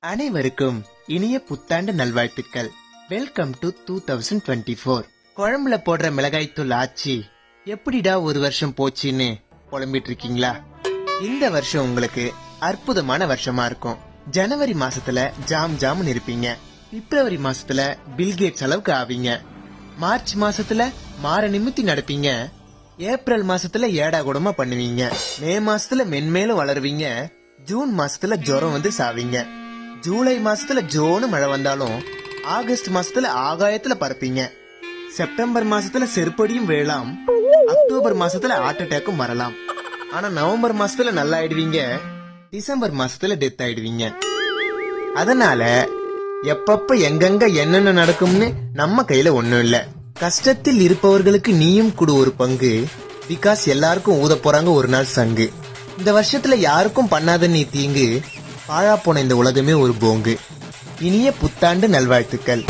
அனைவருக்கும் இனிய புத்தாண்டு நல்வாழ்த்துக்கள். Welcome to 2024. குழம்புல போடுற மிளகாய்த்தூள் ஆச்சி எப்படிடா ஒரு வருஷம் போச்சுன்னு புலம்பிட்டு இருக்கீங்களா? இந்த வருஷம் உங்களுக்கு அற்புதமான வருஷமா இருக்கும். ஜனவரி மாசத்துல ஜாம்னு இருப்பீங்க. பிப்ரவரி மாசத்துல பில்கேட்ஸ் அளவுக்கு ஆவீங்க. மார்ச் மாசத்துல மாற நிமித்தி நடப்பீங்க. ஏப்ரல் மாசத்துல ஏடா கூடமா பண்ணுவீங்க. மே மாசத்துல மென்மேலும் வளருவீங்க. ஜூன் மாசத்துல ஜுரம் வந்து சாவீங்க. ஜூலை மாசத்துல ஜோனு மழை வந்தாலும் ஆகஸ்ட் மாசத்துல ஆகாயத்துல பறப்பீங்க. செப்டம்பர் மாசத்துல செருப்படியும் வேளாம். அக்டோபர் மாசத்துல ஹார்ட் அட்டாக்கும் வரலாம். ஆனா நவம்பர் மாசத்துல நல்லா ஆயிடுவீங்க. டிசம்பர் மாசத்துல டெத் ஆயிடுவீங்க. அதனால எப்பப்ப எங்கெங்க என்னென்ன நடக்கும்னு நம்ம கையில ஒண்ணும் இல்ல. கஷ்டத்தில் இருப்பவர்களுக்கு நீயும் கொடு ஒரு பங்கு. பிகாஸ் எல்லாருக்கும் ஊத போறாங்க ஒரு நாள் சங்கு. இந்த வருஷத்துல யாருக்கும் பண்ணாத நீ தீங்கு. பாழா போன இந்த உலகமே ஒரு போங்கு. இனிய புத்தாண்டு நல்வாழ்த்துக்கள்.